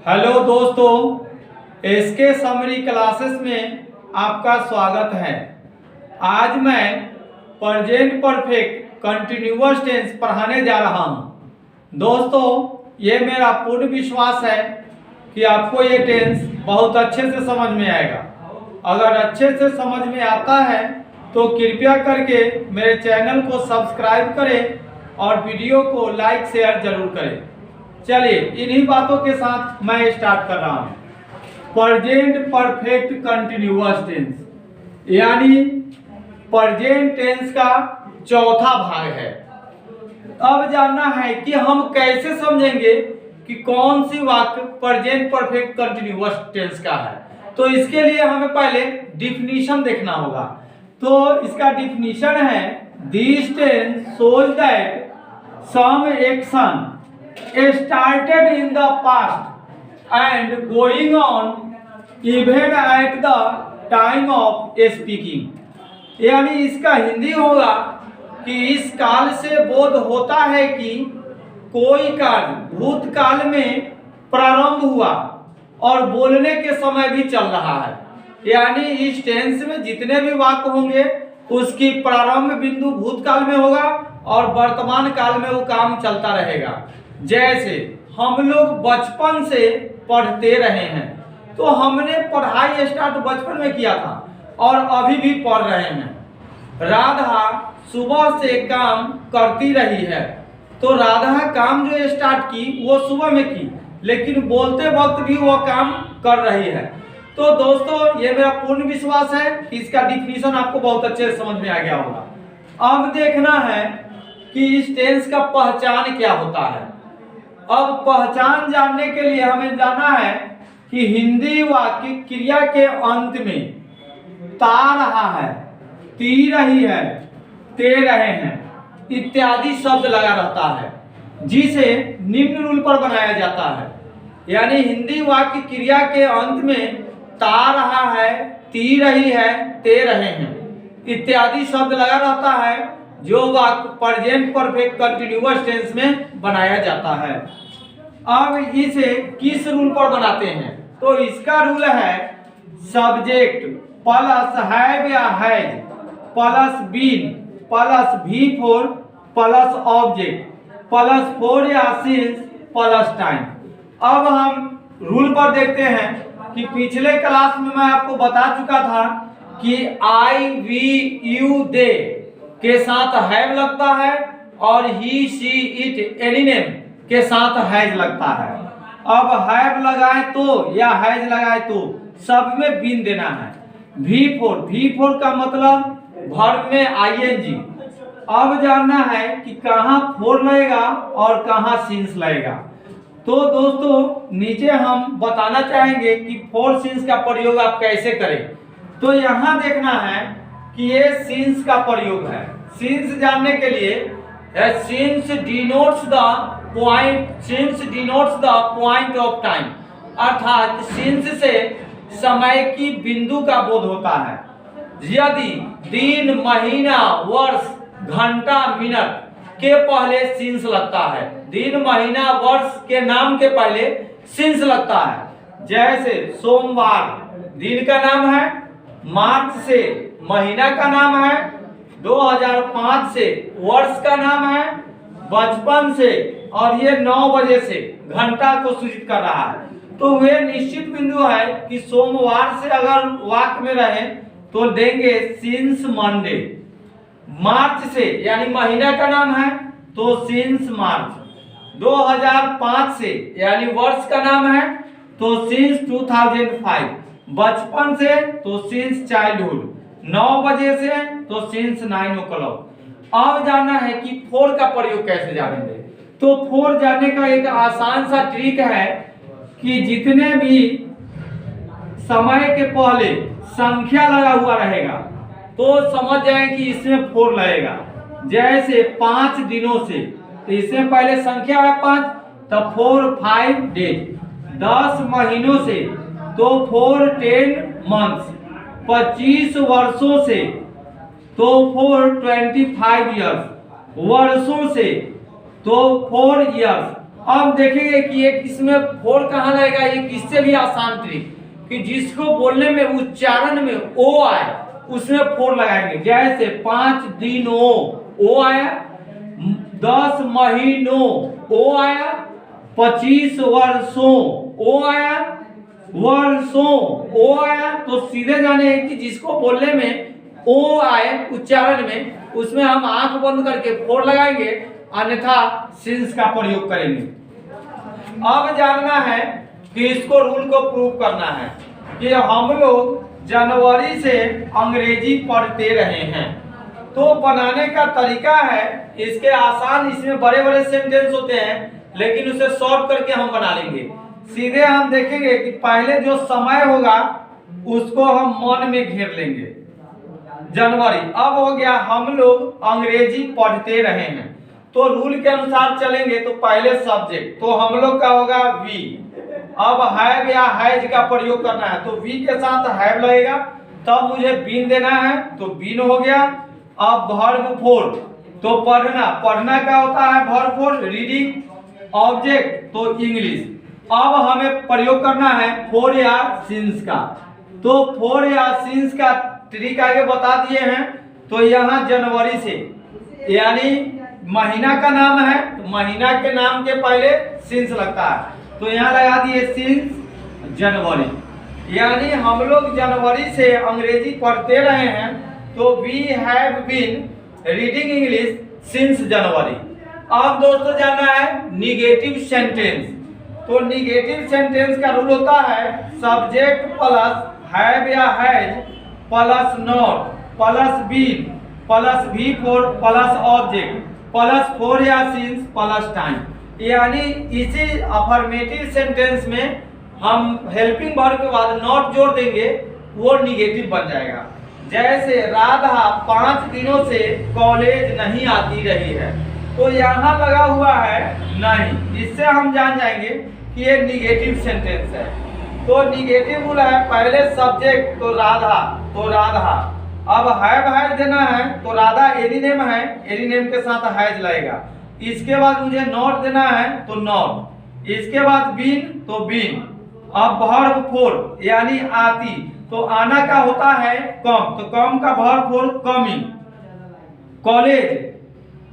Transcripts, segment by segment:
Hello दोस्तों, SK summary classes में आपका स्वागत है। आज मैं प्रेजेंट परफेक्ट कंटिन्यूअस टेंस पढ़ाने जा रहा हूं। दोस्तों, ये मेरा पूर्ण विश्वास है कि आपको ये टेंस बहुत अच्छे से समझ में आएगा। अगर अच्छे से समझ में आता है तो कृपया करके मेरे चैनल को सब्सक्राइब करें और वीडियो को लाइक शेयर जरूर करें। चलिए, इन्हीं बातों के साथ मैं स्टार्ट कर रहा हूं। प्रेजेंट परफेक्ट कंटिन्यूअस टेंस यानी प्रेजेंट टेंस का चौथा भाग है। अब जानना है कि हम कैसे समझेंगे कि कौन सी वाक्य प्रेजेंट परफेक्ट कंटिन्यूअस टेंस का है। तो इसके लिए हमें पहले डिफिनीशन देखना होगा। तो इसका डिफिनीशन है, this tense shows that some action started in the past and going on even at the time of speaking। यानी इसका हिंदी होगा कि इस काल से बोध होता है कि कोई कार्य भूतकाल में प्रारंभ हुआ और बोलने के समय भी चल रहा है। यानी इस टेंस में जितने भी वाक्य होंगे उसकी प्रारंभ बिंदु भूतकाल में होगा और वर्तमान काल में वो काम चलता रहेगा। जैसे हम लोग बचपन से पढ़ते रहे हैं, तो हमने पढ़ाई स्टार्ट बचपन में किया था और अभी भी पढ़ रहे हैं। राधा सुबह से काम करती रही है, तो राधा काम जो स्टार्ट की वो सुबह में की, लेकिन बोलते वक्त भी वो काम कर रही है। तो दोस्तों, ये मेरा पूर्ण विश्वास है कि इसका डिफिनीशन आपको बहुत अच्छे से समझ में आ गया होगा। अब देखना है कि इस टेंस का पहचान क्या होता है। अब पहचान जानने के लिए हमें जानना है कि हिंदी वाक्य क्रिया के अंत में ता रहा है, ती रही है, ते रहे हैं इत्यादि शब्द लगा रहता है, जिसे निम्न रूल पर बनाया जाता है। यानी हिंदी वाक्य क्रिया के अंत में ता रहा है, ती रही है, ते रहे हैं इत्यादि शब्द लगा रहता है, जो वाक्य प्रेजेंट परफेक्ट कंटिन्यूअस टेंस में बनाया जाता है। अब इसे किस रूल पर बनाते हैं? तो इसका रूल है, सब्जेक्ट प्लस हैव या हैज प्लस बीन प्लस भी four plus object plus for या सिंस प्लस टाइम। अब हम रूल पर देखते हैं कि पिछले क्लास में मैं आपको बता चुका था कि आई वी यू दे के साथ हैव लगता है और ही सी इट एनी नेम के साथ हैज लगता है। अब हैव लगाए तो या हैज लगाए तो सब में बीन देना है। भी फोर का मतलब वर्ब में आईएनजी। अब जानना है कि कहाँ फोर लगेगा और कहाँ सिंस लगेगा। तो दोस्तों, नीचे हम बताना चाहेंगे कि फोर सिंस का प्रयोग आप कैसे करें। तो यहाँ देखना है कि ये सिंस का प्रयोग है। सिंस जानने के लिए since denotes the point of time, अर्थात सिंस से समय की बिंदु का बोध होता है। यदि दिन, महीना, वर्ष, घंटा, मिनट के पहले सिंस लगता है, दिन, महीना, वर्ष के नाम के पहले सिंस लगता है। जैसे सोमवार दिन का नाम है, मार्च से महीना का नाम है, 2005 से वर्ष का नाम है, बचपन से, और ये 9 बजे से घंटा को सूचित कर रहा है। तो वे निश्चित बिंदु है कि सोमवार से अगर वाक्य में रहे तो देंगे सिंस मंडे। मार्च से यानी महीना का नाम है तो सिंस मार्च। 2005 से यानी वर्ष का नाम है तो सिंस 2005। बचपन से तो सिंस चाइल्डहुड। 9 बजे से तो सिंस 9 o'clock। अब जानना है कि फोर का प्रयोग कैसे जानेंगे। तो फोर जानने का एक आसान सा ट्रिक है कि जितने भी समय के पहले संख्या लगा हुआ रहेगा तो समझ जाए कि इसमें फोर लगेगा। जैसे 5 दिनों से, तो इसमें पहले संख्या है 5, तब 4 5 डेज। 10 महीनों से तो 4 10 मंथ्स। 25 वर्षों से तो 4 25 ईयर्स। वर्षों से तो 4 ईयर्स। अब देखेंगे कि एक इसमें फोर कहाँ लगेगा, ये किससे भी आसान ट्रिक कि जिसको बोलने में उच्चारण में ओ आए उसमें फोर लगाएंगे। जैसे 5 दिनों ओ आया, 10 महीनों ओ आया, 25 वर्षों ओ आया, वर्षों ओ आया। तो सीधे जाने हैं कि जिसको बोलने में ओ आए उच्चारण में उसमें हम आंख बंद करके फोर लगाएंगे, अन्यथा सिंस का प्रयोग करेंगे। अब जानना है कि इसको रूल को प्रूव करना है कि हम लोग जनवरी से अंग्रेजी पढ़ते रहे हैं। तो बनाने का तरीका है इसके आसान, इसमें बड़े बड़े सेंटेंस होते हैं लेकिन उसे शॉर्ट करके हम बना लेंगे। सीधे हम देखेंगे कि पहले जो समय होगा उसको हम मन में घेर लेंगे, जनवरी। अब हो गया हम लोग अंग्रेजी पढ़ते रहे हैं, तो रूल के अनुसार चलेंगे। तो पहले सब्जेक्ट तो हम लोग का होगा वी। अब हैव या हैज का प्रयोग करना है तो वी के साथ हैव लगेगा, तब मुझे बीन देना है तो बीन हो गया। अब वर्ब फोर तो पढ़ना, पढ़ना क्या होता है वर्ब फोर, रीडिंग। ऑब्जेक्ट तो इंग्लिश। अब हमें प्रयोग करना है फोर या सिंस का, तो फोर या सिंस का ट्रिक आगे बता दिए हैं। तो यहाँ जनवरी से यानी महीना का नाम है तो महीना के नाम के पहले सिंस लगता है, तो यहाँ लगा दिए सिंस जनवरी। यानी हम लोग जनवरी से अंग्रेजी पढ़ते रहे हैं तो we have been reading English since January. अब दोस्तों जानना है निगेटिव सेंटेंस। तो निगेटिव सेंटेंस का रूल होता है सब्जेक्ट प्लस हैव या has plus not plus been plus V four plus object plus for या सिंस प्लस टाइम। यानी इसी अफर्मेटिव सेंटेंस में हम हेल्पिंग वर्ब के बाद नॉट जोड़ देंगे, वो निगेटिव बन जाएगा। जैसे राधा 5 दिनों से कॉलेज नहीं आती रही है, तो यहाँ लगा हुआ है नहीं, इससे हम जान जाएंगे कि ये निगेटिव सेंटेंस है। तो निगेटिव रूल है पहले सब्जेक्ट तो राधा, तो राधा। अब हैव हैज देना है तो राधा एनी नेम है, एनी नेम के साथ हैज लगेगा। इसके बाद मुझे नॉट देना है तो नॉट, इसके बाद बीन तो बीन। अब वर्ब फोर यानी आती, तो आना का होता है कम, तो कम का verb four coming. College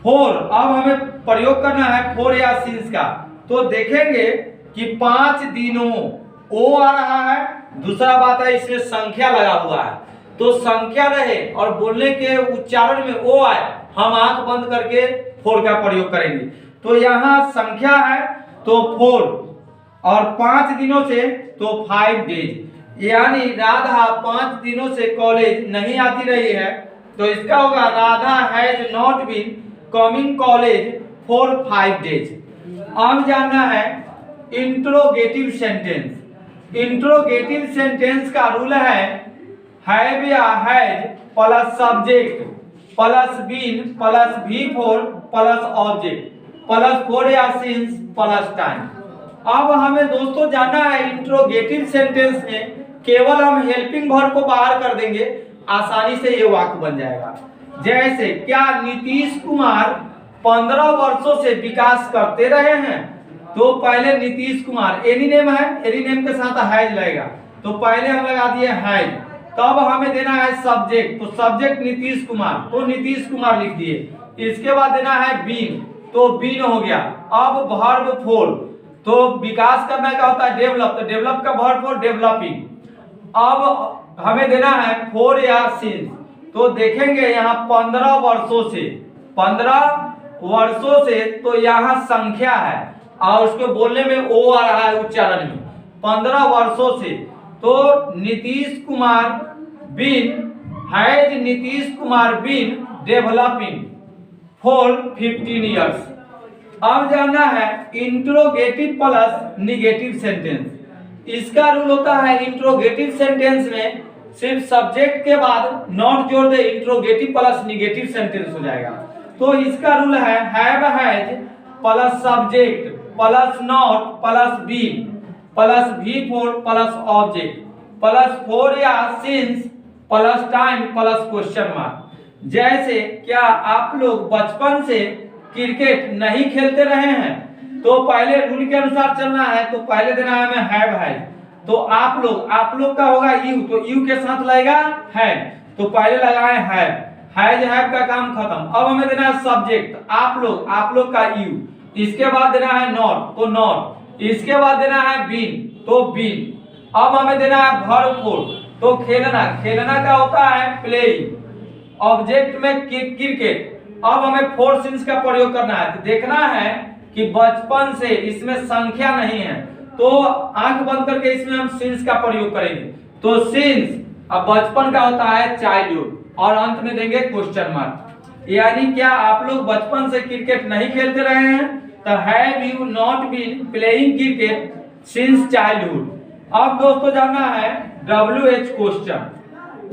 four, अब हमें प्रयोग करना है फोर या सिंस का, तो देखेंगे कि 5 दिनों ओ आ रहा है। दूसरा बात है इसमें संख्या लगा हुआ है, तो संख्या रहे और बोलने के उच्चारण में ओ आए, हम आंख बंद करके फोर का प्रयोग करेंगे। तो यहाँ संख्या है तो फोर और 5 दिनों से तो 5 डेज। यानी राधा 5 दिनों से कॉलेज नहीं आती रही है, तो इसका होगा Radha has not been coming college for 5 days. अब जानना है इंट्रोगेटिव सेंटेंस। इंट्रोगेटिव सेंटेंस का रूल है हैव या has plus subject plus been plus V four plus object plus for या सिंस प्लस टाइम। अब हमें दोस्तों जानना है इंट्रोगेटिव सेंटेंस में केवल हम हेल्पिंग वर्ब को बाहर कर देंगे, आसानी से ये वाक्य बन जाएगा। जैसे क्या नीतीश कुमार 15 वर्षों से विकास करते रहे हैं, तो पहले नीतीश कुमार एनी नेम है, एनी नेम के साथ हैज लगेगा, तो पहले हम लगा दिए हैज। तब हमें देना है सब्जेक्ट, तो सब्जेक्ट नीतीश कुमार, तो नीतीश कुमार लिख दिए। इसके बाद देना है बीन, तो बीन हो गया। अब वर्ब फोर, तो विकास करना क्या होता है डेवलप, तो डेवलप का वर्ब फोर डेवलपिंग। अब हमें देना है फोर या सिंस, तो देखेंगे यहाँ 15 वर्षों से, 15 वर्षों से तो यहाँ संख्या है और उसके बोलने में ओ आ रहा है उच्चारण में, 15 वर्षों से। तो Nitish Kumar been has Nitish Kumar been developing for 15 years. अब जानना है इंट्रोगेटिव प्लस निगेटिव सेंटेंस। इसका रूल होता है इंट्रोगेटिव सेंटेंस में सिर्फ सब्जेक्ट के बाद नॉट जोड़ दे, इंट्रोगेटिव प्लस निगेटिव सेंटेंस हो जाएगा। तो इसका रूल है have has plus subject plus not plus been plus V four plus object plus for या since plus time plus question mark. जैसे क्या आप लोग बचपन से क्रिकेट नहीं खेलते रहे हैं, तो पहले रूल के अनुसार चलना है, तो पहले देना है हमें हैव। तो आप लोग का होगा यू, तो यू के साथ लगेगा है, तो पहले लगाए हैव का काम खत्म। अब हमें देना है सब्जेक्ट, आप लोग का यू, इसके बाद देना है नॉट, तो नॉट, इसके बाद देना है बीन, तो बीन। अब हमें देना है वर्ब फोर, तो खेलना का होता है प्लेइंग। ऑब्जेक्ट में क्रिकेट। अब हमें फोर सिंस का प्रयोग करना है, तो देखना है कि बचपन से, इसमें संख्या नहीं है तो आंख बंद करके इसमें हम सिंस का प्रयोग करेंगे। तो सिंस, अब बचपन का होता है चाइल्डहुड, और अंत में देंगे क्वेश्चन मार्क। यानी क्या आप लोग बचपन से क्रिकेट नहीं खेलते रहे हैं? तो have you not been playing cricket since childhood. अब दोस्तों जानना है WH क्वेश्चन।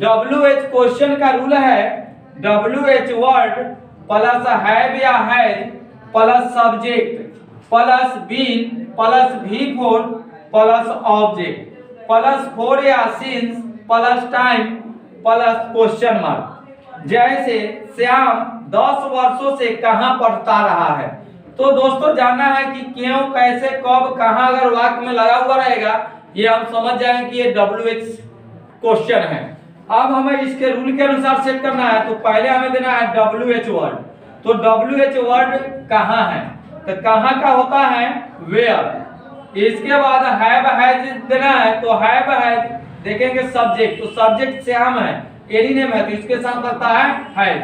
WH क्वेश्चन का रूल है WH वर्ड प्लस हैव या has plus subject plus been plus V4 plus object plus 4 या since plus time plus question mark. जैसे श्याम 10 वर्षों से कहां पढ़ता रहा है। तो दोस्तों जानना है कि क्यों, कैसे, कब, कहां, अगर वाक्य में लगा हुआ रहेगा ये हम समझ जाएंगे कि ये WH क्वेश्चन है। अब हमें इसके रूल के अनुसार सेट करना है, तो पहले हमें देना है WH वर्ड। तो WH वर्ड कहां है, तो कहां का होता है वेयर। इसके बाद हैव हैज देना है, तो हैव हैज देखेंगे सब्जेक्ट, तो सब्जेक्ट श्याम है, एनी नेम है, तो इसके साथ लगता है हैज।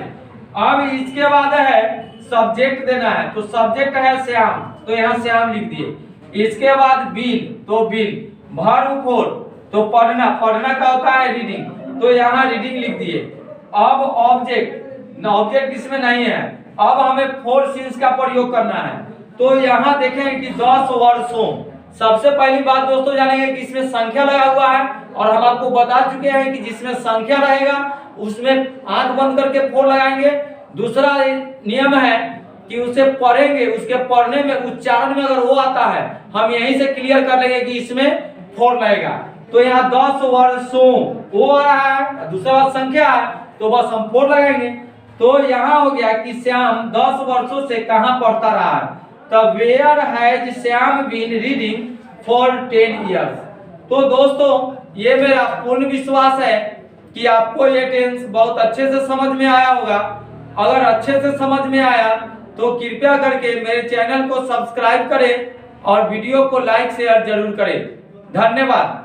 अब इसके बाद है सब्जेक्ट देना है, तो सब्जेक्ट है श्याम, तो यहाँ श्याम लिख दिए। इसके बाद बीन, तो बीन। वर्ब फोर, तो पढ़ना का होता है रीडिंग, तो यहाँ रीडिंग लिख दिए। अब ऑब्जेक्ट इसमें नहीं है। अब हमें फोर सिंस का प्रयोग करना है, तो यहाँ देखें कि 10 वर्षों। सबसे पहली बात दोस्तों जानेंगे कि इसमें संख्या लगा हुआ है, और हम आपको बता चुके हैं कि जिसमें संख्या रहेगा उसमें आंख बंद करके फोर लगाएंगे। दूसरा नियम है कि उसे पढ़ेंगे, उसके पढ़ने में उच्चारण में अगर वो आता है हम यहीं से क्लियर कर लेंगे कि इसमें फोर लगेगा। तो यहाँ 10 वर्षों वो आ रहा है, दूसरा बात संख्या है, तो बस हम फोर लगाएंगे। तो यहाँ हो गया कि श्याम 10 वर्षों से कहां पढ़ता रहा है, तब where has Shyam been reading for 10 years. तो दोस्तों ये मेरा पूर्ण विश्वास है कि आपको ये टेंस बहुत अच्छे से समझ में आया होगा। अगर अच्छे से समझ में आया तो कृपया करके मेरे चैनल को सब्सक्राइब करें और वीडियो को लाइक शेयर जरूर करें। धन्यवाद।